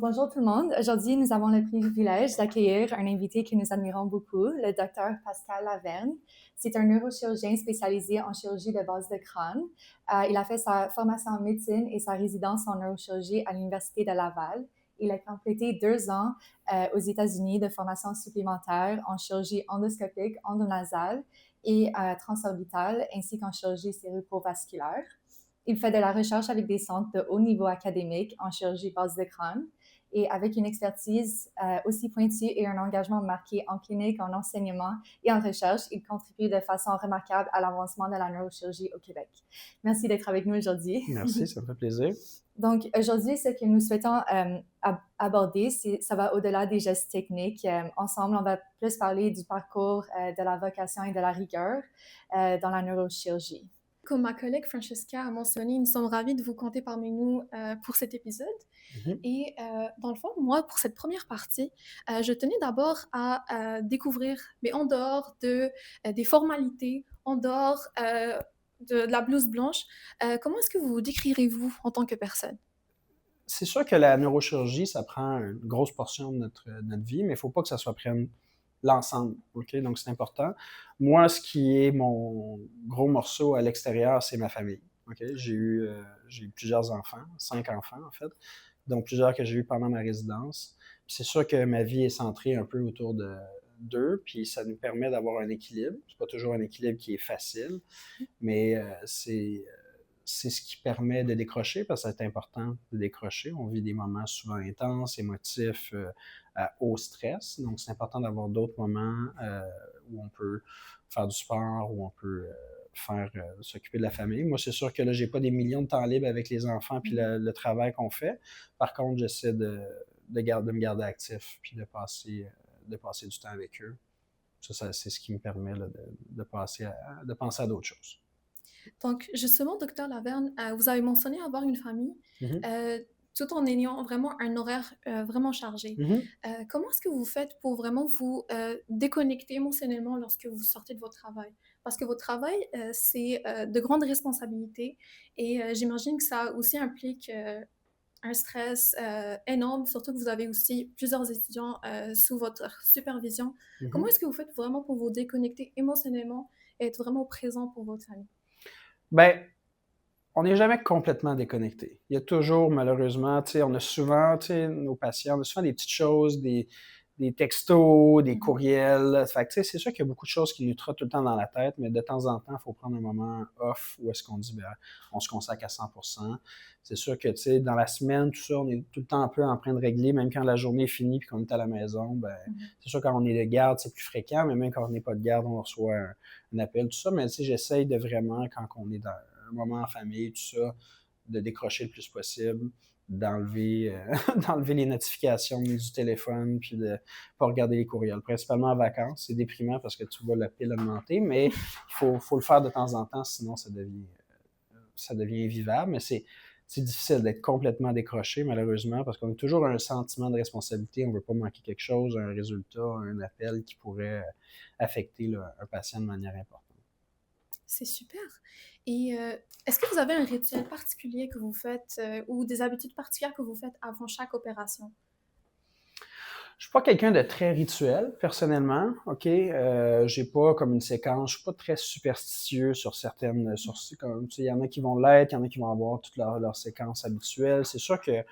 Bonjour tout le monde. Aujourd'hui, nous avons le privilège d'accueillir un invité que nous admirons beaucoup, le docteur Pascal Laverne. C'est un neurochirurgien spécialisé en chirurgie de base de crâne. Il a fait sa formation en médecine et sa résidence en neurochirurgie à l'Université de Laval. Il a complété 2 ans aux États-Unis de formation supplémentaire en chirurgie endoscopique, endonasale et transorbitale, ainsi qu'en chirurgie cérébrovasculaire. Il fait de la recherche avec des centres de haut niveau académique en chirurgie base de crâne et avec une expertise aussi pointue et un engagement marqué en clinique, en enseignement et en recherche, il contribue de façon remarquable à l'avancement de la neurochirurgie au Québec. Merci d'être avec nous aujourd'hui. Merci, ça me fait plaisir. Donc, aujourd'hui, ce que nous souhaitons aborder, ça va au-delà des gestes techniques. Ensemble, on va plus parler du parcours, de la vocation et de la rigueur dans la neurochirurgie. Comme ma collègue Francesca a mentionné, nous sommes ravis de vous compter parmi nous pour cet épisode. Et dans le fond, moi, pour cette première partie, je tenais d'abord à découvrir, mais en dehors des formalités, en dehors de la blouse blanche, comment est-ce que vous vous décrirez-vous en tant que personne? C'est sûr que la neurochirurgie, ça prend une grosse portion de notre vie, mais il ne faut pas que ça soit prenne l'ensemble. OK? Donc, c'est important. Moi, ce qui est mon gros morceau à l'extérieur, c'est ma famille. OK? J'ai eu plusieurs enfants, 5 enfants en fait, donc plusieurs que j'ai eu pendant ma résidence. Puis c'est sûr que ma vie est centrée un peu autour d'eux, puis ça nous permet d'avoir un équilibre. C'est pas toujours un équilibre qui est facile, mais c'est ce qui permet de décrocher, parce que c'est important de décrocher. On vit des moments souvent intenses, émotifs, à haut stress. Donc, c'est important d'avoir d'autres moments où on peut faire du sport, où on peut s'occuper de la famille. Moi, c'est sûr que là, j'ai pas des millions de temps libres avec les enfants puis le travail qu'on fait. Par contre, j'essaie de me garder actif puis de passer du temps avec eux. Ça c'est ce qui me permet là, de penser à d'autres choses. Donc, justement, docteur Laverne, vous avez mentionné avoir une famille, Mm-hmm. tout en ayant vraiment un horaire vraiment chargé. Mm-hmm. Comment est-ce que vous faites pour vraiment vous déconnecter émotionnellement lorsque vous sortez de votre travail? Parce que votre travail, c'est de grandes responsabilités et j'imagine que ça aussi implique un stress énorme, surtout que vous avez aussi plusieurs étudiants sous votre supervision. Comment Mm-hmm. est-ce que vous faites vraiment pour vous déconnecter émotionnellement et être vraiment présent pour votre famille? Ben, on n'est jamais complètement déconnecté. Il y a toujours, malheureusement, on a souvent, nos patients, on a souvent des petites choses, des textos, des courriels. Fait que, c'est sûr qu'il y a beaucoup de choses qui nous trottent tout le temps dans la tête, mais de temps en temps, il faut prendre un moment off où est-ce qu'on dit, ben, on se consacre à 100%. C'est sûr que, dans la semaine, tout ça, on est tout le temps un peu en train de régler, même quand la journée est finie puis qu'on est à la maison, ben, c'est sûr quand on est de garde, c'est plus fréquent, mais même quand on n'est pas de garde, on reçoit un appel, tout ça. Mais j'essaye de vraiment, quand on est dans un moment en famille, tout ça, de décrocher le plus possible, d'enlever d'enlever les notifications du téléphone, puis de pas regarder les courriels. Principalement en vacances, c'est déprimant parce que tu vois la pile augmenter, mais il faut le faire de temps en temps, sinon ça devient invivable. Mais c'est difficile d'être complètement décroché, malheureusement, parce qu'on a toujours un sentiment de responsabilité. On ne veut pas manquer quelque chose, un résultat, un appel qui pourrait affecter là, un patient de manière importante. C'est super. Et est-ce que vous avez un rituel particulier que vous faites ou des habitudes particulières que vous faites avant chaque opération? Je suis pas quelqu'un de très rituel, personnellement, OK? J'ai pas comme une séquence, je suis pas très superstitieux sur certaines, comme, il y en a qui vont l'être, il y en a qui vont avoir toute leur séquence habituelle. C'est sûr que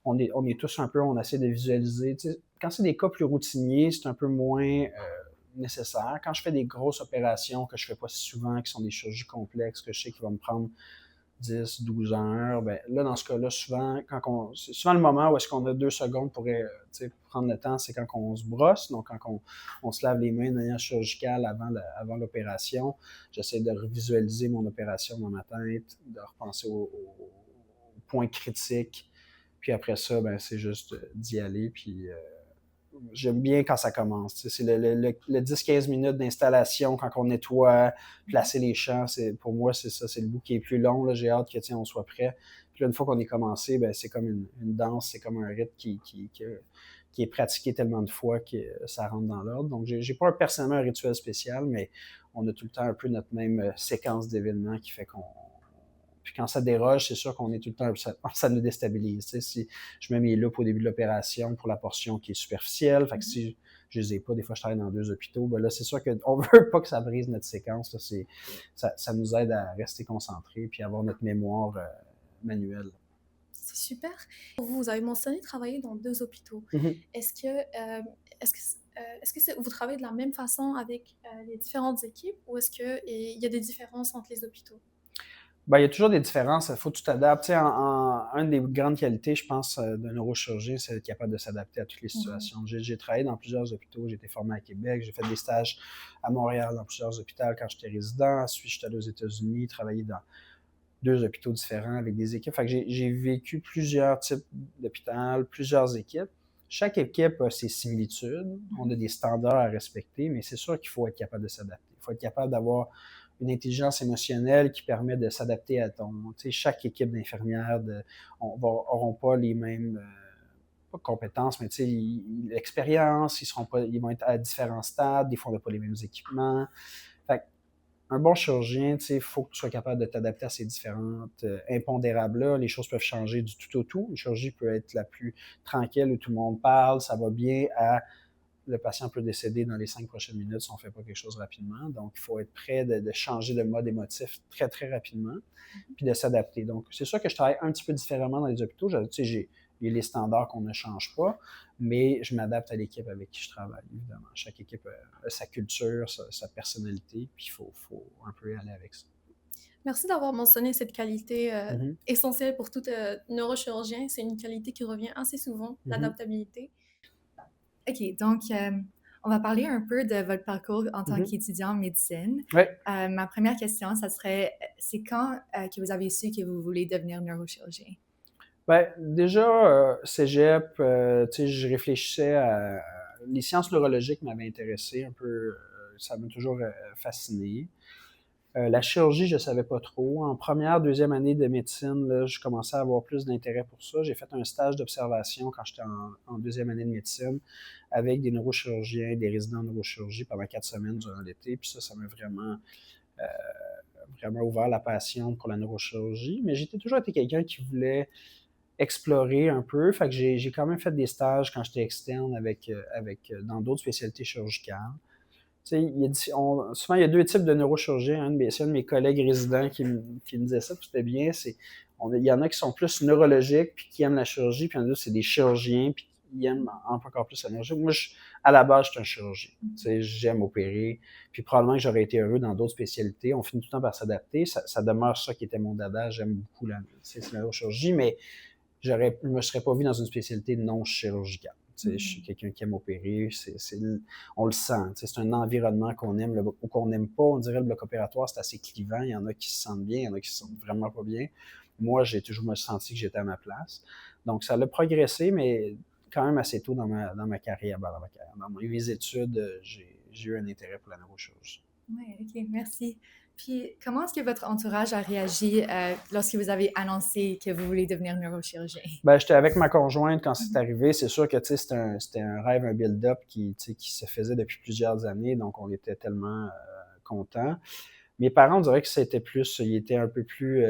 on est tous un peu, on essaie de visualiser. Quand c'est des cas plus routiniers, c'est un peu moins nécessaire. Quand je fais des grosses opérations que je fais pas si souvent, qui sont des chirurgies complexes, que je sais qu'ils vont me prendre 10, 12 heures, ben là, dans ce cas-là, souvent, c'est souvent le moment où est-ce qu'on a 2 secondes pour prendre le temps, c'est quand on se brosse, donc quand on se lave les mains de manière chirurgicale avant l'opération. J'essaie de revisualiser mon opération dans ma tête, de repenser au point critique, puis après ça, ben, c'est juste d'y aller, puis j'aime bien quand ça commence. C'est le 10-15 minutes d'installation quand on nettoie, placer les champs. Pour moi, c'est ça, c'est le bout qui est plus long. Là, j'ai hâte que on soit prêt. Puis là, une fois qu'on est commencé, ben, c'est comme une danse, c'est comme un rythme qui est pratiqué tellement de fois que ça rentre dans l'ordre. Donc, j'ai pas personnellement un rituel spécial, mais on a tout le temps un peu notre même séquence d'événements qui fait Puis quand ça déroge, c'est sûr qu'on est tout le temps, ça nous déstabilise. Tu sais, si je mets mes loupes au début de l'opération pour la portion qui est superficielle, fait que si je les ai pas, des fois je travaille dans 2 hôpitaux, ben là c'est sûr qu'on veut pas que ça brise notre séquence. Là, ça nous aide à rester concentrés puis avoir notre mémoire manuelle. C'est super. Vous avez mentionné travailler dans 2 hôpitaux. Mm-hmm. Est-ce que, vous travaillez de la même façon avec les différentes équipes ou est-ce qu'il y a des différences entre les hôpitaux? Ben, il y a toujours des différences, il faut que tu t'adaptes. Tu sais, une des grandes qualités, je pense, d'un neurochirurgien, c'est d'être capable de s'adapter à toutes les situations. J'ai travaillé dans plusieurs hôpitaux, j'ai été formé à Québec, j'ai fait des stages à Montréal dans plusieurs hôpitaux quand j'étais résident. Ensuite, je suis allé aux États-Unis, travailler dans 2 hôpitaux différents avec des équipes. Fait que j'ai vécu plusieurs types d'hôpitaux, plusieurs équipes. Chaque équipe a ses similitudes, on a des standards à respecter, mais c'est sûr qu'il faut être capable de s'adapter. Il faut être capable d'avoir une intelligence émotionnelle qui permet de s'adapter à ton... Tu sais, chaque équipe d'infirmières n'auront pas les mêmes pas compétences, mais tu sais, l'expérience, ils vont être à différents stades, des fois on n'a pas les mêmes équipements. Fait que, un bon chirurgien, tu sais, il faut que tu sois capable de t'adapter à ces différentes impondérables-là. Les choses peuvent changer du tout au tout. Une chirurgie peut être la plus tranquille où tout le monde parle, ça va bien, à le patient peut décéder dans les 5 prochaines minutes si on ne fait pas quelque chose rapidement. Donc, il faut être prêt de changer de mode émotif très, très rapidement, puis de s'adapter. Donc, c'est sûr que je travaille un petit peu différemment dans les hôpitaux. Tu sais, j'ai les standards qu'on ne change pas, mais je m'adapte à l'équipe avec qui je travaille, évidemment. Chaque équipe a sa culture, sa personnalité, puis il faut un peu aller avec ça. Merci d'avoir mentionné cette qualité essentielle pour tout neurochirurgien. C'est une qualité qui revient assez souvent, l'adaptabilité. OK, donc on va parler un peu de votre parcours en tant qu'étudiant en médecine. Ouais. Ma première question, ça serait, c'est quand que vous avez su que vous voulez devenir neurochirurgien? Ben, déjà, cégep, tu sais, je réfléchissais à... Les sciences neurologiques m'avaient intéressé un peu, ça m'a toujours fasciné. La chirurgie, je ne savais pas trop. En première, deuxième année de médecine, là, je commençais à avoir plus d'intérêt pour ça. J'ai fait un stage d'observation quand j'étais en deuxième année de médecine avec des neurochirurgiens, des résidents en neurochirurgie pendant 4 semaines durant l'été. Puis ça m'a vraiment ouvert la passion pour la neurochirurgie. Mais j'ai toujours été quelqu'un qui voulait explorer un peu. Fait que j'ai quand même fait des stages quand j'étais externe dans d'autres spécialités chirurgicales. Tu sais, souvent, il y a 2 types de neurochirurgiens. C'est un de mes collègues résidents qui me disait ça, puis c'était bien. Il y en a qui sont plus neurologiques, puis qui aiment la chirurgie, puis il y en a d'autres, c'est des chirurgiens, puis qui aiment encore plus la neurologie. Moi, à la base, je suis un chirurgien. Tu sais, j'aime opérer, puis probablement que j'aurais été heureux dans d'autres spécialités. On finit tout le temps par s'adapter. Ça demeure ça qui était mon dada. J'aime beaucoup la neurochirurgie, mais je ne me serais pas vu dans une spécialité non chirurgicale. Je suis quelqu'un qui aime opérer, on le sent. C'est un environnement qu'on aime ou qu'on n'aime pas. On dirait le bloc opératoire, c'est assez clivant. Il y en a qui se sentent bien, il y en a qui se sentent vraiment pas bien. Moi, j'ai toujours me senti que j'étais à ma place. Donc, ça a progressé, mais quand même assez tôt dans ma carrière. Dans mes études, j'ai eu un intérêt pour la neurochirurgie. Oui, OK, merci. Puis, comment est-ce que votre entourage a réagi lorsque vous avez annoncé que vous voulez devenir neurochirurgien? Ben, j'étais avec ma conjointe quand c'est arrivé. C'est sûr que c'était un rêve, un build-up qui se faisait depuis plusieurs années, donc on était tellement contents. Mes parents, on dirait que ils étaient un peu plus...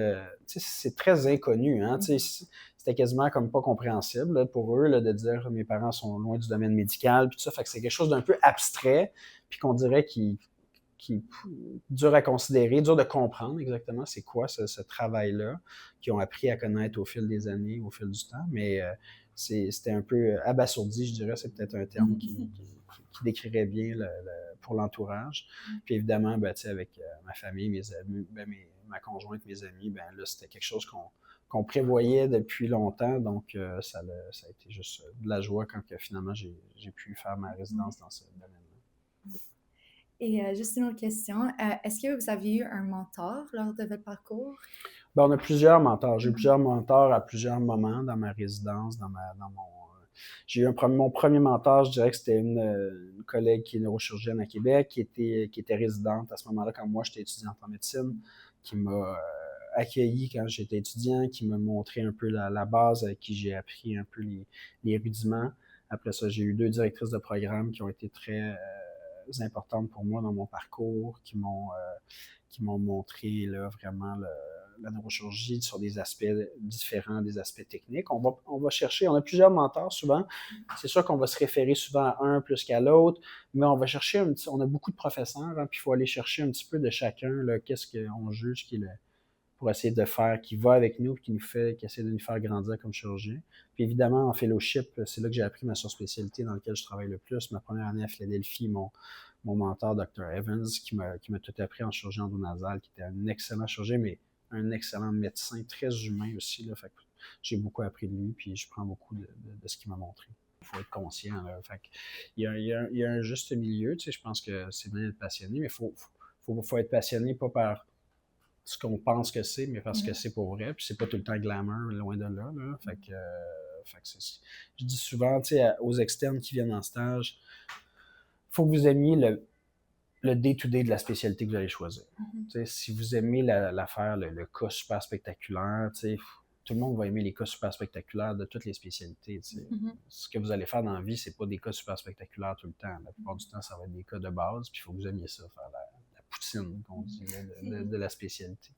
c'est très inconnu, hein? C'était quasiment comme pas compréhensible là, pour eux là, de dire mes parents sont loin du domaine médical, puis tout ça, fait que c'est quelque chose d'un peu abstrait, puis qu'on dirait qui dur à considérer, dur de comprendre exactement c'est quoi ce travail-là, qu'ils ont appris à connaître au fil des années, au fil du temps, mais c'était un peu abasourdi, je dirais, c'est peut-être un terme qui décrirait bien pour l'entourage. Puis évidemment, ben, avec ma famille, mes amis, ma conjointe, mes amis, ben là, c'était quelque chose qu'on prévoyait depuis longtemps, donc ça a été juste de la joie quand finalement j'ai pu faire ma résidence dans ce domaine-là. Et juste une autre question, est-ce que vous avez eu un mentor lors de votre parcours? Ben, on a plusieurs mentors. J'ai eu plusieurs mentors à plusieurs moments dans ma résidence, j'ai eu mon premier mentor, je dirais que c'était une collègue qui est neurochirurgienne à Québec, qui était résidente à ce moment-là quand moi j'étais étudiante en médecine, qui m'a accueilli quand j'étais étudiant, qui m'a montré un peu la base avec qui j'ai appris un peu les rudiments. Après ça, j'ai eu 2 directrices de programme qui ont été très importantes pour moi dans mon parcours, qui m'ont montré là, vraiment la neurochirurgie sur des aspects différents, des aspects techniques. On va chercher, on a plusieurs mentors souvent. C'est sûr qu'on va se référer souvent à un plus qu'à l'autre, mais on va chercher on a beaucoup de professeurs, hein, puis il faut aller chercher un petit peu de chacun, là, qu'est-ce qu'on juge qui est pour essayer de faire, qui va avec nous, qui essaie de nous faire grandir comme chirurgien. Puis évidemment, en fellowship, c'est là que j'ai appris ma surspécialité dans laquelle je travaille le plus. Ma première année à Philadelphie, mon mentor, Dr. Evans, qui m'a tout appris en chirurgie endonasale, qui était un excellent chirurgien, mais un excellent médecin, très humain aussi. Là, fait que j'ai beaucoup appris de lui, puis je prends beaucoup de ce qu'il m'a montré. Il faut être conscient. Là, fait que il y a un juste milieu. Tu sais, je pense que c'est bien d'être passionné, mais il faut être passionné pas par ce qu'on pense que c'est, mais parce que c'est pour vrai. Puis c'est pas tout le temps glamour, loin de là. Fait que je dis souvent, tu sais, aux externes qui viennent en stage, faut que vous aimiez le day-to-day de la spécialité que vous allez choisir. Si vous aimez l'affaire, le cas super spectaculaire, tout le monde va aimer les cas super spectaculaires de toutes les spécialités. Ce que vous allez faire dans la vie, c'est pas des cas super spectaculaires tout le temps. La plupart du temps, ça va être des cas de base, puis il faut que vous aimiez ça, faire la poutine, qu'on dit, de la spécialité.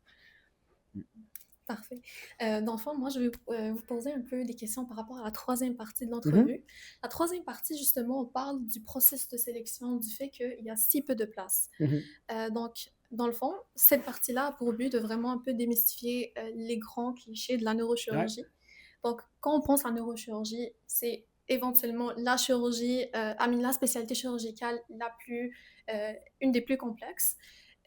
Parfait. Dans le fond, moi, je vais vous poser un peu des questions par rapport à la troisième partie de l'entrevue. La troisième partie, justement, on parle du processus de sélection, du fait qu'il y a si peu de place. Donc, dans le fond, cette partie-là a pour but de vraiment un peu démystifier les grands clichés de la neurochirurgie. Donc, quand on pense à la neurochirurgie, c'est éventuellement la chirurgie, la spécialité chirurgicale une des plus complexes.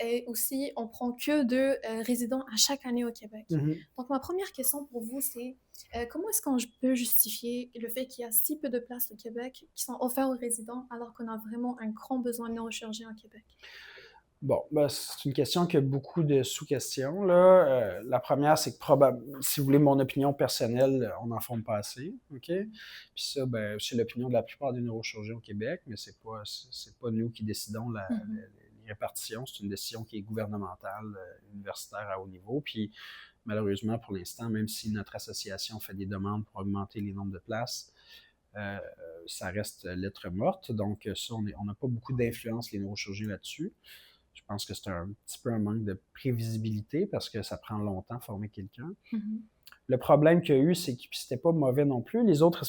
Et aussi, on prend que 2 résidents à chaque année au Québec. Donc, ma première question pour vous, c'est comment est-ce qu'on peut justifier le fait qu'il y a si peu de places au Québec qui sont offertes aux résidents alors qu'on a vraiment un grand besoin de neurochirurgiens au Québec? Bon, c'est une question qui a beaucoup de sous-questions. Là. La première, c'est que si vous voulez mon opinion personnelle, on n'en forme pas assez. OK? Puis ça, c'est l'opinion de la plupart des neurochirurgiens au Québec, mais c'est pas nous qui décidons les répartitions. C'est une décision qui est gouvernementale, universitaire à haut niveau. Puis malheureusement, pour l'instant, même si notre association fait des demandes pour augmenter les nombres de places, ça reste lettre morte. Donc ça, on n'a pas beaucoup d'influence, les neurochirurgiens, là-dessus. Je pense que c'est un petit peu un manque de prévisibilité parce que ça prend longtemps de former quelqu'un. Le problème qu'il y a eu, c'est que c'était pas mauvais non plus. Les autres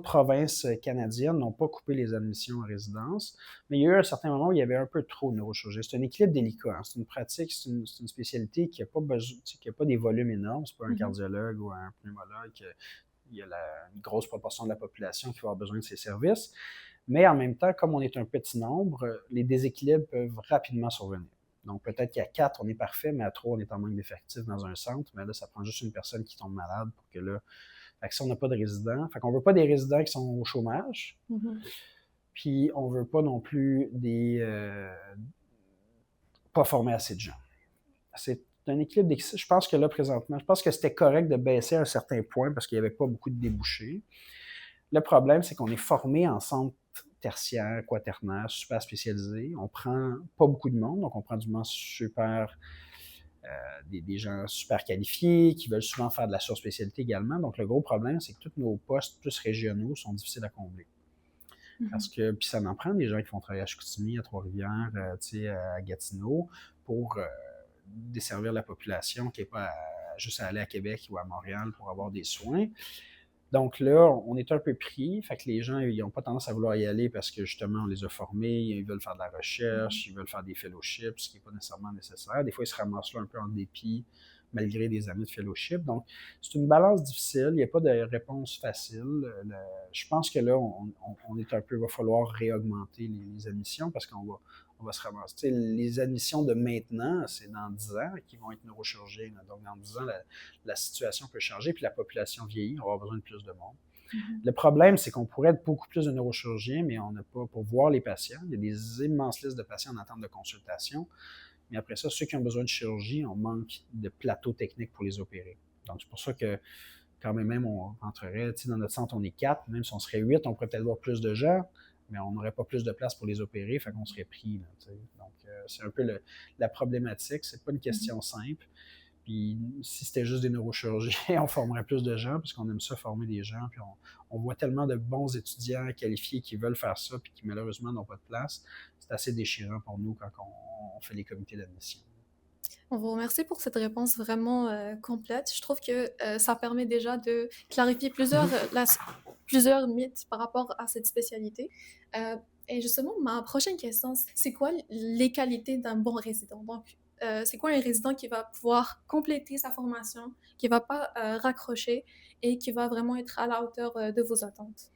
provinces canadiennes n'ont pas coupé les admissions en résidence, mais il y a eu un certain moment où il y avait un peu trop de neurochirurgie. C'est un équilibre délicat. Hein. C'est une pratique, c'est une spécialité qui n'a pas des volumes énormes. C'est pas un cardiologue ou un pneumologue. Il y a une grosse proportion de la population qui va avoir besoin de ces services. Mais en même temps, comme on est un petit nombre, les déséquilibres peuvent rapidement survenir. Donc, peut-être qu'à 4, on est parfait, mais à 3, on est en manque d'effectifs dans un centre. Mais là, ça prend juste une personne qui tombe malade pour que là... Fait que si on n'a pas de résidents... Fait qu'on ne veut pas des résidents qui sont au chômage. Puis, on ne veut pas non plus pas former assez de gens. C'est un équilibre. Je pense que là, présentement, je pense que c'était correct de baisser à un certain point parce qu'il n'y avait pas beaucoup de débouchés. Le problème, c'est qu'on est formé en centre tertiaire, quaternaire, super spécialisé. On prend pas beaucoup de monde, donc on prend du monde super, des gens super qualifiés qui veulent souvent faire de la surspécialité également. Donc le gros problème, c'est que tous nos postes plus régionaux sont difficiles à combler. Parce que, puis ça en prend des gens qui vont travailler à Chicoutimi, à Trois-Rivières, à Gatineau, pour desservir la population qui n'est pas juste à aller à Québec ou à Montréal pour avoir des soins. Donc là, on est un peu pris, fait que les gens, ils n'ont pas tendance à vouloir y aller parce que justement, on les a formés, ils veulent faire de la recherche, ils veulent faire des fellowships, ce qui n'est pas nécessairement nécessaire. Des fois, ils se ramassent là un peu en dépit, malgré des années de fellowship. Donc, c'est une balance difficile, il n'y a pas de réponse facile. Je pense que là, on est un peu, il va falloir réaugmenter les admissions parce qu'on va se ramasser. T'sais, les admissions de maintenant, c'est dans 10 ans qui vont être neurochirurgiens. Donc, dans 10 ans, la situation peut changer, puis la population vieillit, on va avoir besoin de plus de monde. Le problème, c'est qu'on pourrait être beaucoup plus de neurochirurgiens, mais on n'a pas pour voir les patients. Il y a des immenses listes de patients en attente de consultation. Mais après ça, ceux qui ont besoin de chirurgie, on manque de plateaux techniques pour les opérer. Donc, c'est pour ça que quand même on rentrerait, dans notre centre, on est 4, même si on serait 8, on pourrait peut-être voir plus de gens, mais on n'aurait pas plus de place pour les opérer, fait qu'on serait pris. Là, donc, c'est un peu la problématique. C'est pas une question simple. Puis, si c'était juste des neurochirurgiens, on formerait plus de gens, parce qu'on aime ça, former des gens. Puis, on voit tellement de bons étudiants qualifiés qui veulent faire ça, puis qui, malheureusement, n'ont pas de place. C'est assez déchirant pour nous quand on fait les comités d'admission. On vous remercie pour cette réponse vraiment complète. Je trouve que ça permet déjà de clarifier plusieurs mythes par rapport à cette spécialité. Euh, et justement, ma prochaine question, c'est quoi les qualités d'un bon résident? Donc, c'est quoi un résident qui va pouvoir compléter sa formation, qui va pas raccrocher et qui va vraiment être à la hauteur de vos attentes?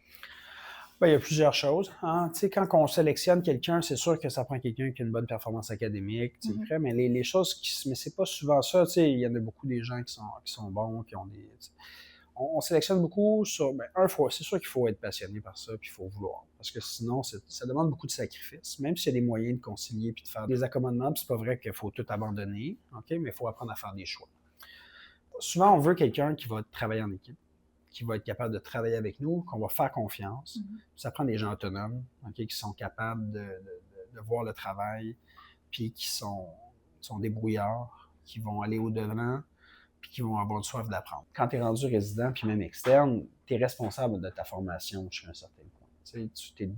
Ben, il y a plusieurs choses. Hein. Tu sais, quand on sélectionne quelqu'un, c'est sûr que ça prend quelqu'un qui a une bonne performance académique, tu sais, Mhm. mais les choses mais c'est pas souvent ça. Tu sais, il y en a beaucoup des gens qui sont bons, qui ont des. Tu sais, on sélectionne beaucoup sur. Ben, c'est sûr qu'il faut être passionné par ça, puis il faut vouloir. Parce que sinon, ça demande beaucoup de sacrifices. Même s'il y a des moyens de concilier puis de faire des accommodements, puis c'est pas vrai qu'il faut tout abandonner, OK, mais il faut apprendre à faire des choix. Souvent, on veut quelqu'un qui va travailler en équipe, qui va être capable de travailler avec nous, qu'on va faire confiance. Mhm. Ça prend des gens autonomes, okay, qui sont capables de voir le travail, puis qui sont débrouillards, qui vont aller au-devant, puis qui vont avoir soif d'apprendre. Quand tu es rendu résident, puis même externe, tu es responsable de ta formation jusqu'à un certain point. Tu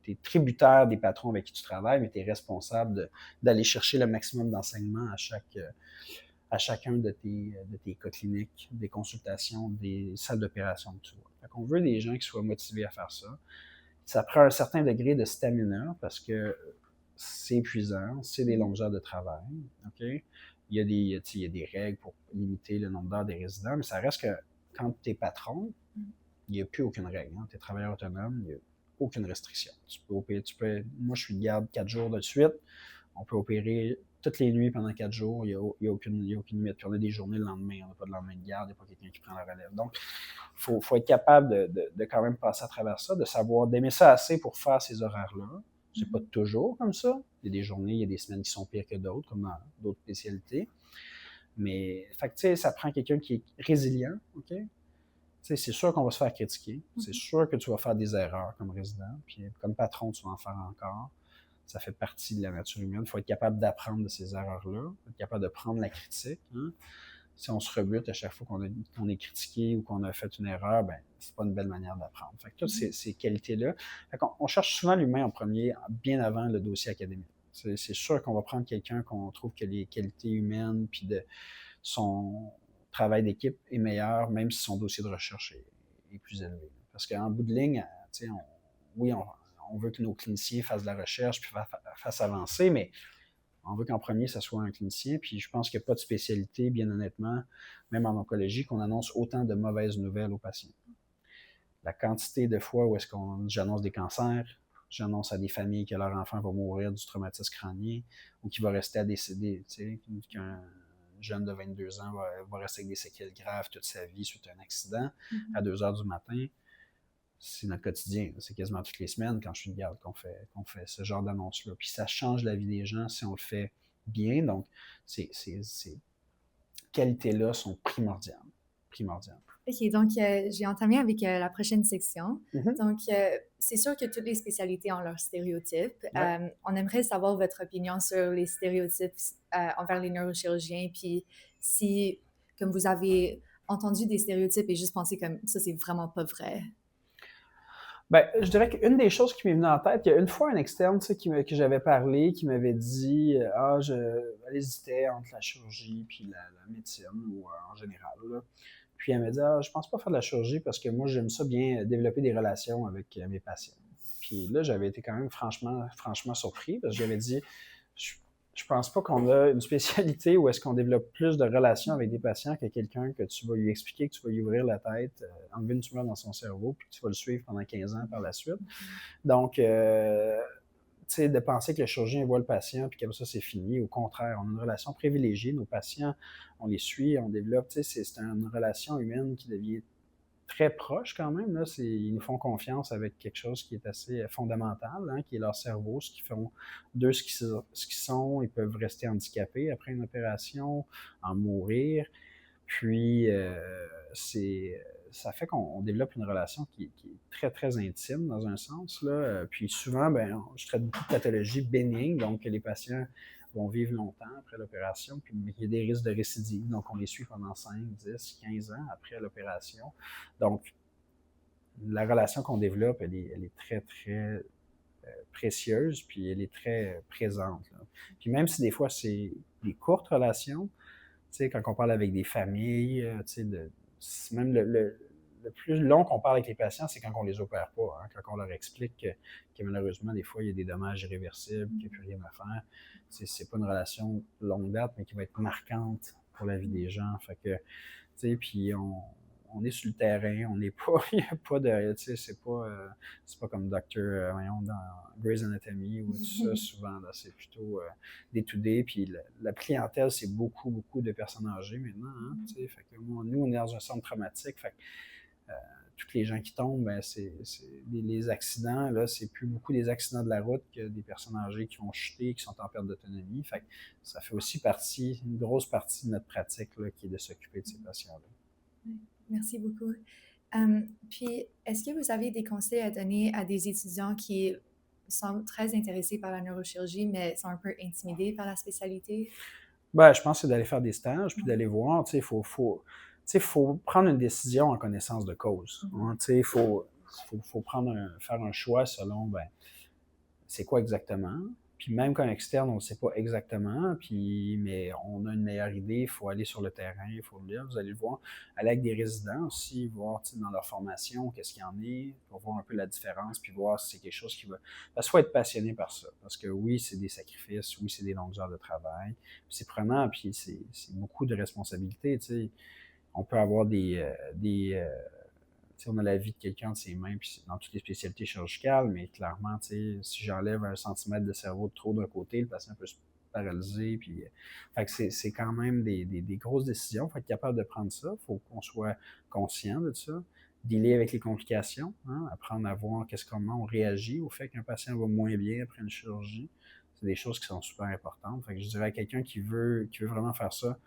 es tributaire des patrons avec qui tu travailles, mais tu es responsable d'aller chercher le maximum d'enseignement à chacun de tes cas cliniques, des consultations, des salles d'opération que tu vois. Fait qu'on veut des gens qui soient motivés à faire ça. Ça prend un certain degré de stamina parce que c'est épuisant, c'est des longues heures de travail. Okay? Il y a des règles pour limiter le nombre d'heures des résidents, mais ça reste que quand tu es patron, il n'y a plus aucune règle. Hein. Tu es travailleur autonome, il n'y a aucune restriction. Moi, je suis de garde 4 jours de suite. On peut opérer toutes les nuits pendant 4 jours, il n'y a aucune limite. Puis on a des journées le lendemain, on n'a pas de lendemain de garde, il n'y a pas quelqu'un qui prend la relève. Donc, il faut être capable de quand même passer à travers ça, de savoir, d'aimer ça assez pour faire ces horaires-là. C'est pas toujours comme ça. Il y a des journées, il y a des semaines qui sont pires que d'autres, comme dans d'autres spécialités. Mais, fait que, tu sais, ça prend quelqu'un qui est résilient, OK? C'est sûr qu'on va se faire critiquer. C'est sûr que tu vas faire des erreurs comme résident. Puis comme patron, tu vas en faire encore. Ça fait partie de la nature humaine. Il faut être capable d'apprendre de ces erreurs-là. Il faut être capable de prendre la critique. Hein. Si on se rebute à chaque fois qu'on est critiqué ou qu'on a fait une erreur, ben c'est pas une belle manière d'apprendre. Fait que toutes ces qualités-là. On cherche souvent l'humain en premier, bien avant le dossier académique. C'est sûr qu'on va prendre quelqu'un qu'on trouve que les qualités humaines puis de son travail d'équipe est meilleur, même si son dossier de recherche est plus élevé. Parce qu'en bout de ligne, oui, on veut que nos cliniciens fassent de la recherche puis fassent avancer, mais on veut qu'en premier, ça soit un clinicien. Puis je pense qu'il n'y a pas de spécialité, bien honnêtement, même en oncologie, qu'on annonce autant de mauvaises nouvelles aux patients. La quantité de fois où est-ce j'annonce des cancers, j'annonce à des familles que leur enfant va mourir du traumatisme crânien ou qu'il va rester à décéder, qu'un jeune de 22 ans va rester avec des séquelles graves toute sa vie suite à un accident à 2 heures du matin. C'est notre quotidien. C'est quasiment toutes les semaines quand je suis de garde qu'on fait ce genre d'annonce-là. Puis ça change la vie des gens si on le fait bien. Donc, ces qualités-là sont primordiales. OK, donc j'ai entamé avec la prochaine section. Mm-hmm. Donc, c'est sûr que toutes les spécialités ont leurs stéréotypes. Ouais. On aimerait savoir votre opinion sur les stéréotypes envers les neurochirurgiens, puis si, comme vous avez entendu des stéréotypes et juste pensé comme ça, c'est vraiment pas vrai. Ben, je dirais qu'une des choses qui m'est venue en tête, il y a une fois un externe que j'avais parlé, qui m'avait dit elle hésitait entre la chirurgie puis la médecine, ou en général. Là. Puis elle m'a dit je pense pas faire de la chirurgie parce que moi, j'aime ça bien développer des relations avec mes patients. Puis là, j'avais été quand même franchement surpris parce que j'avais dit je pense pas qu'on a une spécialité où est-ce qu'on développe plus de relations avec des patients que quelqu'un que tu vas lui expliquer, que tu vas lui ouvrir la tête, enlever une tumeur dans son cerveau, puis que tu vas le suivre pendant 15 ans par la suite. Donc, tu sais, de penser que le chirurgien voit le patient, puis comme ça, c'est fini. Au contraire, on a une relation privilégiée. Nos patients, on les suit, on développe, tu sais, c'est une relation humaine qui devient très proches quand même. Là. Ils nous font confiance avec quelque chose qui est assez fondamental, hein, qui est leur cerveau, ce qu'ils font d'eux, ce qu'ils sont. Ils peuvent rester handicapés après une opération, en mourir. Puis, ça fait qu'on développe une relation qui est très, très intime dans un sens. Là. Puis souvent, je traite beaucoup de pathologies bénignes, donc les patients vont vivre longtemps après l'opération, puis il y a des risques de récidive. Donc, on les suit pendant 5, 10, 15 ans après l'opération. Donc, la relation qu'on développe, elle est très, très précieuse, puis elle est très présente, là. Puis même si des fois c'est des courtes relations, tu sais, quand on parle avec des familles, tu sais, même le plus long qu'on parle avec les patients, c'est quand on les opère pas, hein, quand on leur explique que malheureusement, des fois, il y a des dommages irréversibles, qu'il n'y a plus rien à faire. Tu sais, c'est pas une relation longue date, mais qui va être marquante pour la vie des gens. Fait que, tu sais, puis on est sur le terrain, on n'est pas, il n'y a pas de, tu sais, c'est pas comme docteur, voyons, dans Grey's Anatomy ou tout ça, souvent, là, c'est plutôt day-to-day, puis la clientèle, c'est beaucoup, beaucoup de personnes âgées maintenant, hein, tu sais, fait que nous, on est dans un centre traumatique, fait que tous les gens qui tombent, ben, les accidents, là, c'est plus beaucoup des accidents de la route que des personnes âgées qui vont chuter, qui sont en perte d'autonomie. Fait que ça fait aussi partie, une grosse partie de notre pratique, là, qui est de s'occuper de ces patients-là. Merci beaucoup. Puis, est-ce que vous avez des conseils à donner à des étudiants qui sont très intéressés par la neurochirurgie, mais sont un peu intimidés par la spécialité? Ben, je pense que c'est d'aller faire des stages, puis d'aller voir, tu sais, faut prendre une décision en connaissance de cause, hein, tu sais, faut faire un choix selon, ben, c'est quoi exactement. Puis même qu'un externe, on ne sait pas exactement, mais on a une meilleure idée, il faut aller sur le terrain, il faut le lire, vous allez le voir. Aller avec des résidents aussi, voir dans leur formation qu'est-ce qu'il y en est, pour voir un peu la différence, puis voir si c'est quelque chose qui va... Parce qu'il faut être passionné par ça, parce que oui, c'est des sacrifices, oui, c'est des longues heures de travail, puis c'est prenant, puis c'est beaucoup de responsabilités, tu sais. On peut avoir on a la vie de quelqu'un de ses mains, puis c'est dans toutes les spécialités chirurgicales, mais clairement, si j'enlève 1 centimètre de cerveau de trop d'un côté, le patient peut se paralyser. Puis, fait que c'est quand même des grosses décisions. Il faut être capable de prendre ça. Il faut qu'on soit conscient de ça. Dealer avec les complications, hein, apprendre à voir comment on réagit au fait qu'un patient va moins bien après une chirurgie. C'est des choses qui sont super importantes. Fait que je dirais à quelqu'un qui veut vraiment faire ça,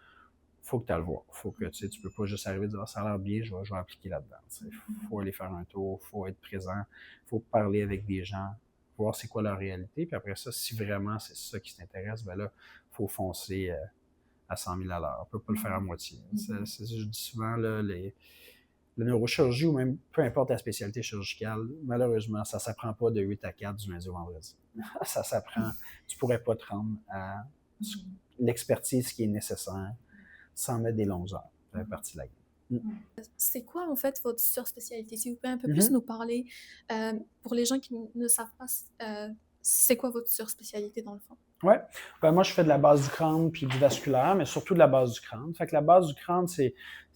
faut que tu ailles le voir. Faut que tu peux pas juste arriver et dire ça a l'air bien, je vais appliquer là-dedans. Il faut aller faire un tour, faut être présent, faut parler avec des gens, voir c'est quoi leur réalité. Puis après ça, si vraiment c'est ça qui t'intéresse, ben là, faut foncer à 100 000 à l'heure. On peut pas le faire à moitié. Je dis souvent, là, la neurochirurgie ou même peu importe la spécialité chirurgicale, malheureusement, ça s'apprend pas de 8 à 4 du lundi au vendredi. Ça s'apprend. Tu pourrais pas te rendre à l'expertise qui est nécessaire sans mettre des longues heures. Ça fait partie de la game. C'est quoi, en fait, votre surspécialité? Si vous pouvez un peu plus nous parler, pour les gens qui ne savent pas, c'est quoi votre surspécialité dans le fond? Oui. Ben, moi, je fais de la base du crâne puis du vasculaire, mais surtout de la base du crâne. Fait que la base du crâne, c'est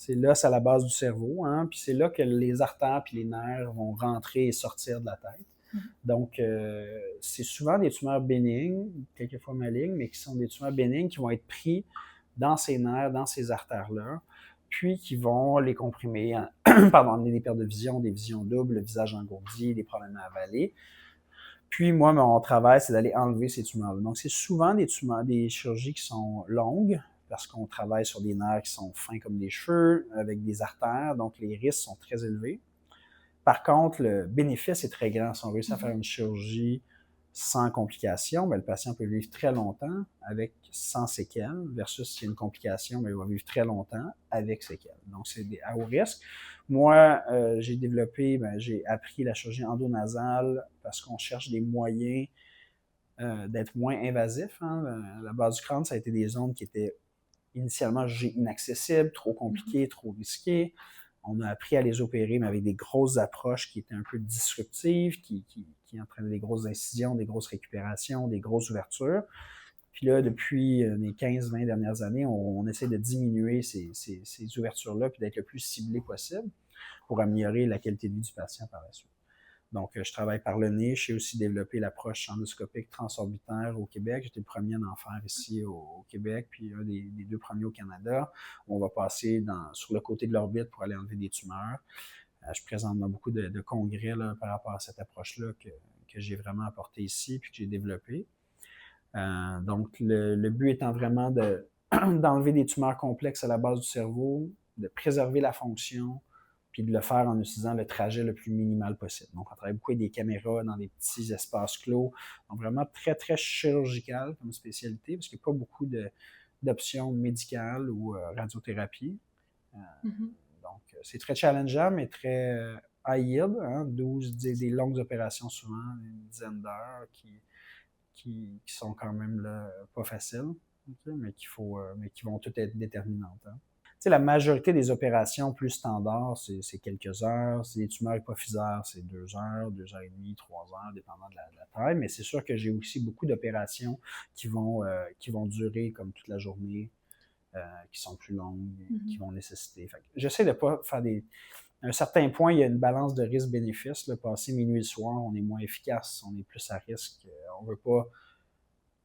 l'os à la base du cerveau, hein, puis c'est là que les artères puis les nerfs vont rentrer et sortir de la tête. Donc, c'est souvent des tumeurs bénignes, quelquefois malignes, mais qui sont des tumeurs bénignes qui vont être pris dans ces nerfs, dans ces artères-là, puis qui vont les comprimer, amener des pertes de vision, des visions doubles, le visage engourdi, des problèmes à avaler. Puis moi, mon travail, c'est d'aller enlever ces tumeurs-là. Donc, c'est souvent des chirurgies qui sont longues, parce qu'on travaille sur des nerfs qui sont fins comme des cheveux, avec des artères, donc les risques sont très élevés. Par contre, le bénéfice est très grand. Si on réussit à faire une chirurgie sans complications, ben, le patient peut vivre très longtemps sans séquelles, versus s'il y a une complication, ben, il va vivre très longtemps avec séquelles. Donc, c'est à haut risque. Moi, j'ai appris la chirurgie endonasale parce qu'on cherche des moyens d'être moins invasifs. Hein. La base du crâne, ça a été des zones qui étaient initialement jugées inaccessibles, trop compliquées, trop risquées. On a appris à les opérer, mais avec des grosses approches qui étaient un peu disruptives, qui entraînaient des grosses incisions, des grosses récupérations, des grosses ouvertures. Puis là, depuis les 15-20 dernières années, on essaie de diminuer ces ouvertures-là puis d'être le plus ciblé possible pour améliorer la qualité de vie du patient par la suite. Donc, je travaille par le nez. J'ai aussi développé l'approche endoscopique transorbitaire au Québec. J'étais le premier à en faire ici au Québec, puis un des 2 premiers au Canada. On va passer sur le côté de l'orbite pour aller enlever des tumeurs. Je présente dans beaucoup de congrès là, par rapport à cette approche-là que j'ai vraiment apportée ici puis que j'ai développée. Donc, le but étant vraiment d'enlever des tumeurs complexes à la base du cerveau, de préserver la fonction, puis de le faire en utilisant le trajet le plus minimal possible. Donc, on travaille beaucoup avec des caméras dans des petits espaces clos. Donc, vraiment très, très chirurgical comme spécialité, parce qu'il n'y a pas beaucoup d'options médicales ou radiothérapie. Donc, c'est très challengeant, mais très high yield, hein, 12 des longues opérations souvent, une dizaine d'heures qui sont quand même là, pas faciles, okay, mais qui vont toutes être déterminantes. Hein. La majorité des opérations plus standards, c'est quelques heures. C'est des tumeurs hypophysaires, c'est 2 heures, 2 heures et demie, 3 heures, dépendant de la taille. Mais c'est sûr que j'ai aussi beaucoup d'opérations qui vont durer comme toute la journée, qui sont plus longues, qui vont nécessiter. J'essaie de ne pas faire des... À un certain point, il y a une balance de risque-bénéfice. Là, passer minuit et le soir, on est moins efficace, on est plus à risque. On ne veut pas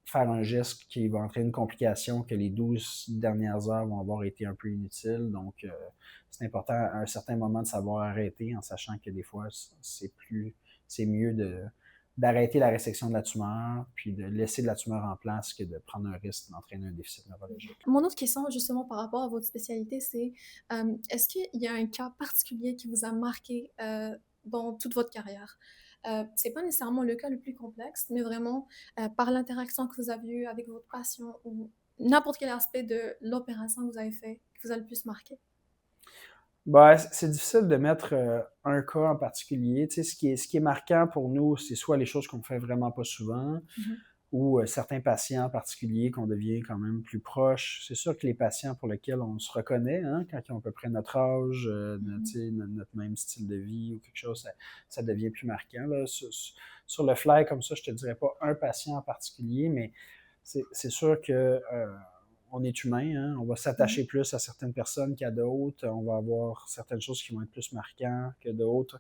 faire un geste qui va entraîner une complication, que les 12 dernières heures vont avoir été un peu inutiles. Donc, c'est important à un certain moment de savoir arrêter en sachant que des fois, c'est mieux d'arrêter la résection de la tumeur puis de laisser de la tumeur en place que de prendre un risque d'entraîner un déficit neurologique. Mon autre question, justement, par rapport à votre spécialité, c'est est-ce qu'il y a un cas particulier qui vous a marqué dans toute votre carrière? C'est pas nécessairement le cas le plus complexe, mais vraiment par l'interaction que vous avez eue avec votre patient ou n'importe quel aspect de l'opération que vous avez fait qui vous a le plus marqué. Ben, c'est difficile de mettre un cas en particulier. Tu sais, ce qui est marquant pour nous, c'est soit les choses qu'on fait vraiment pas souvent, ou certains patients particuliers qu'on devient quand même plus proches. C'est sûr que les patients pour lesquels on se reconnaît, hein, quand ils ont à peu près notre âge, notre même style de vie ou quelque chose, ça devient plus marquant. Là. Sur le fly, comme ça, je te dirais pas un patient en particulier, mais c'est sûr que on est humain, hein? On va s'attacher plus à certaines personnes qu'à d'autres, on va avoir certaines choses qui vont être plus marquantes que d'autres.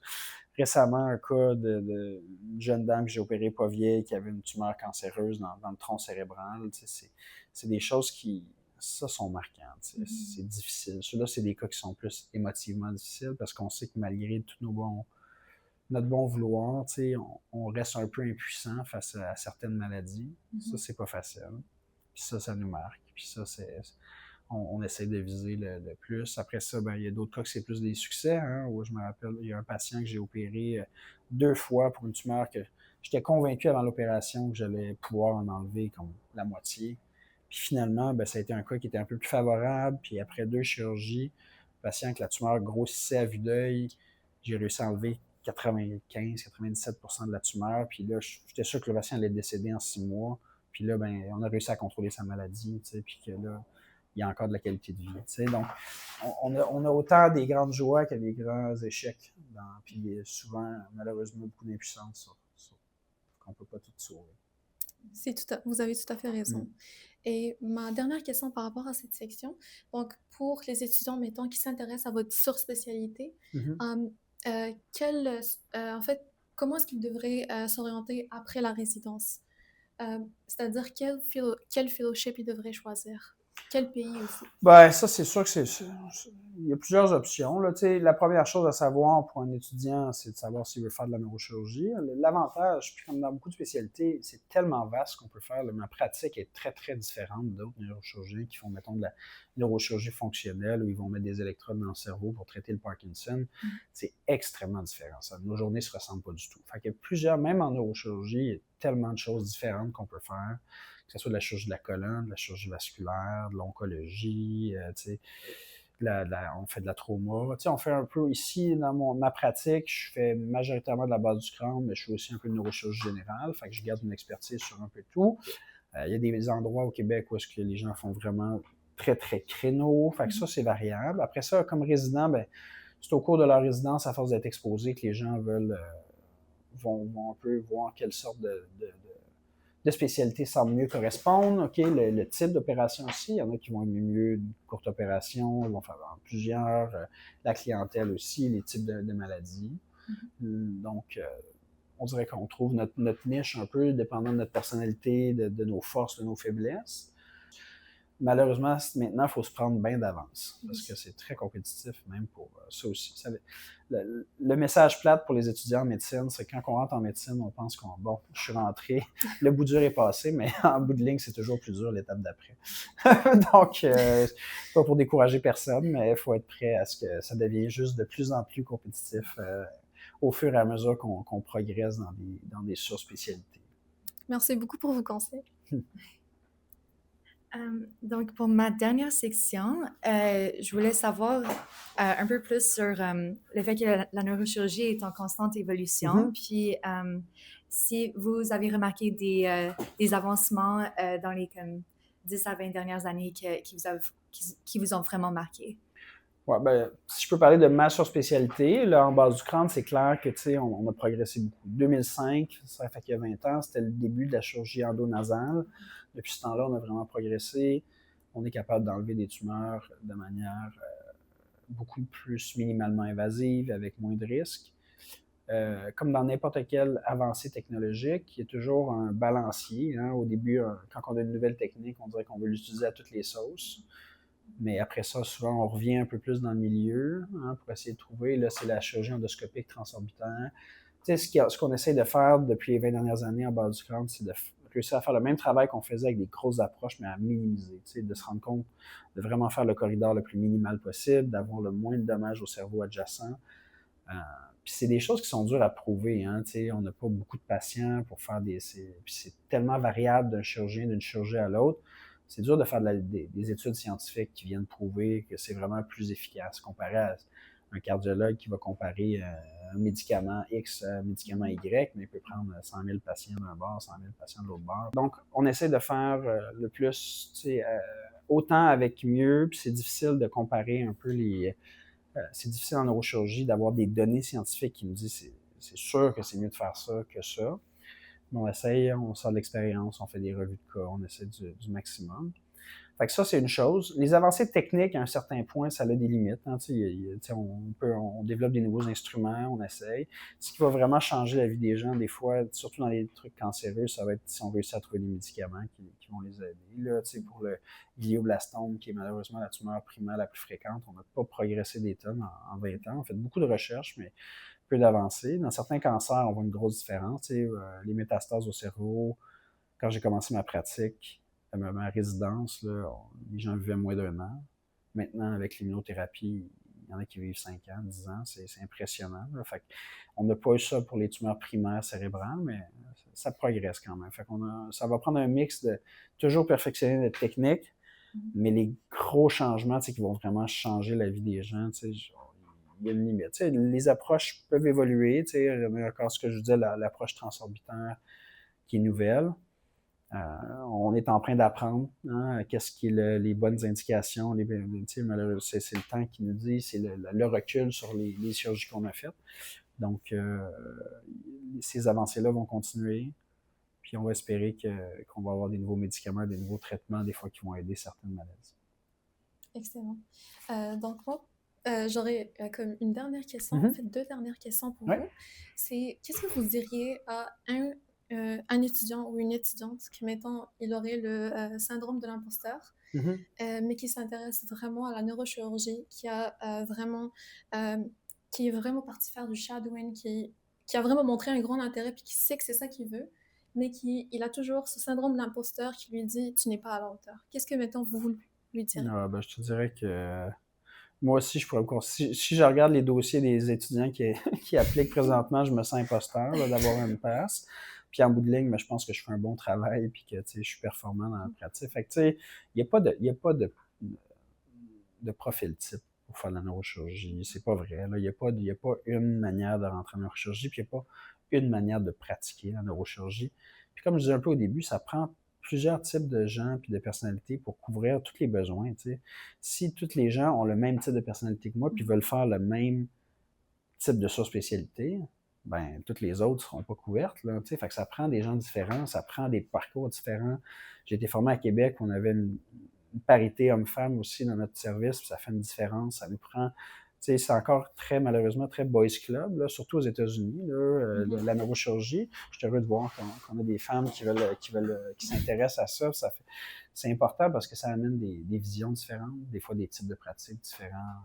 Récemment, un cas d'une jeune dame que j'ai opérée pas vieille qui avait une tumeur cancéreuse dans le tronc cérébral. C'est des choses qui, ça, sont marquantes. C'est difficile. Ceux-là, c'est des cas qui sont plus émotivement difficiles parce qu'on sait que malgré tout notre bon vouloir, on reste un peu impuissant face à certaines maladies. Ça, c'est pas facile. Puis ça nous marque. Puis ça, on essaie de viser le plus. Après ça, il y a d'autres cas que c'est plus des succès. Hein, où je me rappelle, il y a un patient que j'ai opéré 2 fois pour une tumeur que j'étais convaincu avant l'opération que j'allais pouvoir en enlever comme la moitié. Puis finalement, ça a été un cas qui était un peu plus favorable. Puis après 2 chirurgies, le patient que la tumeur grossissait à vue d'œil, j'ai réussi à enlever 95-97% de la tumeur. Puis là, j'étais sûr que le patient allait décéder en 6 mois. Puis là, on a réussi à contrôler sa maladie, puis que là, il y a encore de la qualité de vie. Donc, on a autant des grandes joies que des grands échecs. Puis souvent, malheureusement, beaucoup d'impuissance sur qu'on ne peut pas tout sauver. Vous avez tout à fait raison. Et ma dernière question par rapport à cette section, donc pour les étudiants, mettons, qui s'intéressent à votre surspécialité, en fait, comment est-ce qu'ils devraient s'orienter après la résidence? C'est-à-dire quel fellowship ils devraient choisir? Quel pays aussi? Ça, c'est sûr que il y a plusieurs options. Là. La première chose à savoir pour un étudiant, c'est de savoir s'il veut faire de la neurochirurgie. L'avantage, puis comme dans beaucoup de spécialités, c'est tellement vaste qu'on peut faire. Là, ma pratique est très, très différente d'autres neurochirurgiens qui font, mettons, de la neurochirurgie fonctionnelle où ils vont mettre des électrodes dans le cerveau pour traiter le Parkinson. C'est extrêmement différent. Ça. Nos journées ne se ressemblent pas du tout. Fait qu'il y a plusieurs, même en neurochirurgie, il y a tellement de choses différentes qu'on peut faire. Que ce soit de la chirurgie de la colonne, de la chirurgie vasculaire, de l'oncologie, on fait de la trauma. On fait un peu ici, dans ma pratique, je fais majoritairement de la base du crâne, mais je fais aussi un peu de neurochirurgie générale, fait que je garde une expertise sur un peu tout. Il y a des endroits au Québec où est-ce que les gens font vraiment très, très créneau, fait que ça, c'est variable. Après ça, comme résident, c'est au cours de leur résidence, à force d'être exposés, que les gens vont un peu voir quelle sorte de spécialité semble mieux correspondre. OK, le type d'opération aussi. Il y en a qui vont aimer mieux une courte opération, ils vont faire plusieurs. La clientèle aussi, les types de maladies. Donc, on dirait qu'on trouve notre niche un peu dépendant de notre personnalité, de nos forces, de nos faiblesses. Malheureusement, maintenant, il faut se prendre bien d'avance parce que c'est très compétitif, même pour ça aussi. Le message plate pour les étudiants en médecine, c'est que quand on rentre en médecine, on pense je suis rentré, le bout dur est passé, mais en bout de ligne, c'est toujours plus dur l'étape d'après. Donc, pas pour décourager personne, mais il faut être prêt à ce que ça devienne juste de plus en plus compétitif au fur et à mesure qu'on progresse dans des surspécialités. Merci beaucoup pour vos conseils. Donc, pour ma dernière section, je voulais savoir un peu plus sur le fait que la neurochirurgie est en constante évolution. Puis, si vous avez remarqué des avancements dans les comme, 10 à 20 dernières années qui vous ont vraiment marqué. Ouais, ben, si je peux parler de ma surspécialité, là, en base du crâne, c'est clair que, tu sais, on a progressé beaucoup. 2005, ça fait qu'il y a 20 ans, c'était le début de la chirurgie endonasale. Depuis ce temps-là, on a vraiment progressé. On est capable d'enlever des tumeurs de manière beaucoup plus minimalement invasive, avec moins de risques. Comme dans n'importe quelle avancée technologique, il y a toujours un balancier. Hein. Au début, quand on a une nouvelle technique, on dirait qu'on veut l'utiliser à toutes les sauces. Mais après ça, souvent, on revient un peu plus dans le milieu pour essayer de trouver. Là, c'est la chirurgie endoscopique transorbitaire. Tu sais, ce qu'on essaie de faire depuis les 20 dernières années en bas du crâne, c'est de réussir à faire le même travail qu'on faisait avec des grosses approches, mais à minimiser. Tu sais, de se rendre compte de vraiment faire le corridor le plus minimal possible, d'avoir le moins de dommages au cerveau adjacent. Puis c'est des choses qui sont dures à prouver. Hein, tu sais, on n'a pas beaucoup de patients pour faire des... Puis c'est tellement variable d'un chirurgien, d'une chirurgie à l'autre. C'est dur de faire des études scientifiques qui viennent prouver que c'est vraiment plus efficace comparé à un cardiologue qui va comparer un médicament X à un médicament Y, mais il peut prendre 100 000 patients d'un bord, 100 000 patients de l'autre bord. Donc, on essaie de faire le plus, tu sais, autant avec mieux, puis c'est difficile de comparer un peu les... c'est difficile en neurochirurgie d'avoir des données scientifiques qui nous disent c'est sûr que c'est mieux de faire ça que ça. Mais on essaye, on sort de l'expérience, on fait des revues de cas, on essaie du maximum. Fait que ça, c'est une chose. Les avancées techniques, à un certain point, ça a des limites. Hein, on développe des nouveaux instruments, on essaye. Ce qui va vraiment changer la vie des gens, des fois, surtout dans les trucs cancéreux, ça va être si on réussit à trouver des médicaments qui vont les aider. Là, pour le glioblastome, qui est malheureusement la tumeur primaire la plus fréquente, on n'a pas progressé des tonnes en 20 ans. On fait beaucoup de recherches, mais peu d'avancées. Dans certains cancers, on voit une grosse différence. Les métastases au cerveau, quand j'ai commencé ma pratique, ma résidence, là, les gens vivaient moins d'1 an. Maintenant, avec l'immunothérapie, il y en a qui vivent 5 ans, 10 ans, c'est impressionnant. Là. Fait on n'a pas eu ça pour les tumeurs primaires cérébrales, mais ça progresse quand même. Fait ça va prendre un mix de toujours perfectionner notre technique, mais les gros changements qui vont vraiment changer la vie des gens, il y a une limite. T'sais, les approches peuvent évoluer. Il y a encore ce que je disais, l'approche transorbitaire qui est nouvelle. On est en train d'apprendre qu'est-ce qui est les bonnes indications. C'est le temps qui nous dit, c'est le recul sur les chirurgies qu'on a faites. Donc, ces avancées-là vont continuer. Puis on va espérer qu'on va avoir des nouveaux médicaments, des nouveaux traitements, des fois qui vont aider certaines maladies. Excellent. Donc moi, j'aurais comme une dernière question, en fait 2 dernières questions pour vous. C'est qu'est-ce que vous diriez à un étudiant ou une étudiante qui, mettons, il aurait le syndrome de l'imposteur, mais qui s'intéresse vraiment à la neurochirurgie, qui est vraiment parti faire du shadowing, qui a vraiment montré un grand intérêt, puis qui sait que c'est ça qu'il veut, mais il a toujours ce syndrome de l'imposteur qui lui dit « tu n'es pas à la hauteur ». Qu'est-ce que, mettons, vous lui direz? Je te dirais que moi aussi, je pourrais si je regarde les dossiers des étudiants qui appliquent présentement, je me sens imposteur d'avoir une passe. Puis en bout de ligne, je pense que je fais un bon travail et que je suis performant dans la pratique. Fait que, il n'y a pas de profil type pour faire de la neurochirurgie. C'est pas vrai. Il n'y a pas une manière de rentrer en neurochirurgie, puis il n'y a pas une manière de pratiquer la neurochirurgie. Puis comme je disais un peu au début, ça prend plusieurs types de gens puis de personnalités pour couvrir tous les besoins. T'sais. Si tous les gens ont le même type de personnalité que moi puis veulent faire le même type de surspécialité, ben toutes les autres ne seront pas couvertes. Là, fait que ça prend des gens différents, ça prend des parcours différents. J'ai été formé à Québec, on avait une parité homme-femme aussi dans notre service, puis ça fait une différence. Ça nous prend... C'est encore malheureusement très boys club, là, surtout aux États-Unis, la neurochirurgie. Je suis heureux de voir qu'on a des femmes qui s'intéressent à ça. C'est important parce que ça amène des visions différentes, des fois des types de pratiques différents.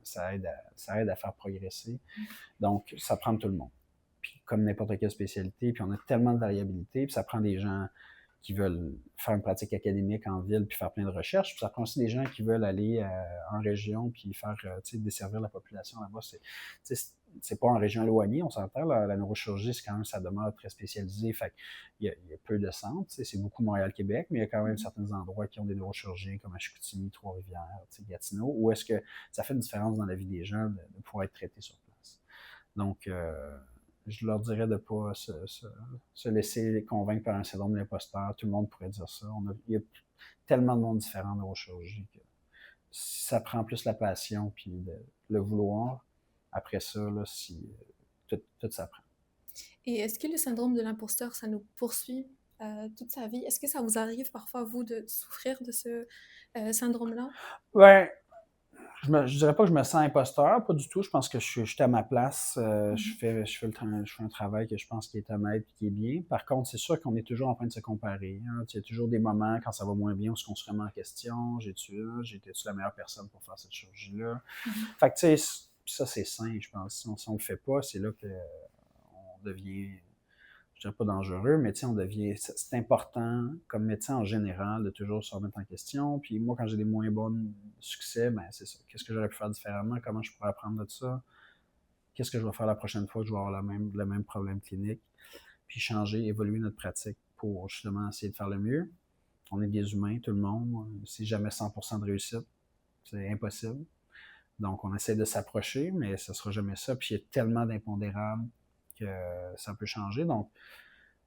Ça aide à faire progresser. Donc, ça prend tout le monde. Puis, comme n'importe quelle spécialité, puis on a tellement de variabilité, puis ça prend des gens qui veulent faire une pratique académique en ville puis faire plein de recherches. Puis ça prend aussi des gens qui veulent aller en région puis faire, desservir la population là-bas. C'est pas en région éloignée, on s'entend. La neurochirurgie, c'est quand même, ça demeure très spécialisé. Fait il y a peu de centres. C'est beaucoup Montréal-Québec, mais il y a quand même certains endroits qui ont des neurochirurgiens comme à Chicoutimi, Trois-Rivières, Gatineau, où est-ce que ça fait une différence dans la vie des gens de pouvoir être traités sur place. Donc, je leur dirais de ne pas se laisser convaincre par un syndrome de l'imposteur. Tout le monde pourrait dire ça. Il y a tellement de monde différent en neurochirurgie que si ça prend plus la passion puis le vouloir, après ça, là, tout s'apprend. Et est-ce que le syndrome de l'imposteur, ça nous poursuit toute sa vie? Est-ce que ça vous arrive parfois, vous, de souffrir de ce syndrome-là? Ouais. Je dirais pas que je me sens imposteur, pas du tout. Je pense que je suis à ma place. Je fais un travail que je pense qui est honnête et qui est bien. Par contre, c'est sûr qu'on est toujours en train de se comparer. Hein. Il y a toujours des moments quand ça va moins bien où on se remet en question. J'étais-tu la meilleure personne pour faire cette chirurgie-là? Fait que tu sais, ça c'est sain, je pense. Si on le fait pas, c'est là qu'on devient, je dirais pas dangereux, mais on devient, c'est important comme médecin en général de toujours se remettre en question. Puis moi, quand j'ai des moins bons succès, ben c'est ça. Qu'est-ce que j'aurais pu faire différemment? Comment je pourrais apprendre de ça? Qu'est-ce que je vais faire la prochaine fois que je vais avoir le même problème clinique? Puis changer, évoluer notre pratique pour justement essayer de faire le mieux. On est des humains, tout le monde. C'est jamais 100% de réussite. C'est impossible. Donc, on essaie de s'approcher, mais ce sera jamais ça. Puis il y a tellement d'impondérables que ça peut changer. Donc,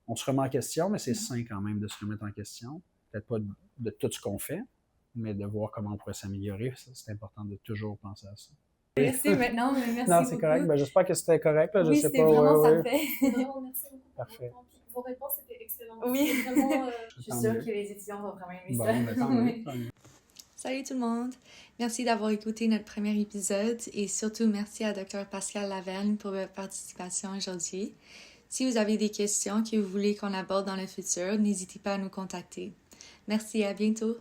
on se remet en question, mais c'est sain quand même de se remettre en question. Peut-être pas de tout ce qu'on fait, mais de voir comment on pourrait s'améliorer. C'est important de toujours penser à ça. Merci maintenant, mais merci non, c'est beaucoup. correct. Ben, j'espère que c'était correct. Là. Oui, Je sais c'était pas. vraiment ouais. parfait. Vraiment, merci beaucoup. Parfait. Vos réponses étaient excellentes. Oui. Vraiment, Je suis sûre que les étudiants vont vraiment aimer Bon, ça. ben, tant mieux, tant mieux. Salut tout le monde! Merci d'avoir écouté notre premier épisode et surtout merci à Dr. Pascal Lavergne pour votre participation aujourd'hui. Si vous avez des questions que vous voulez qu'on aborde dans le futur, n'hésitez pas à nous contacter. Merci et à bientôt!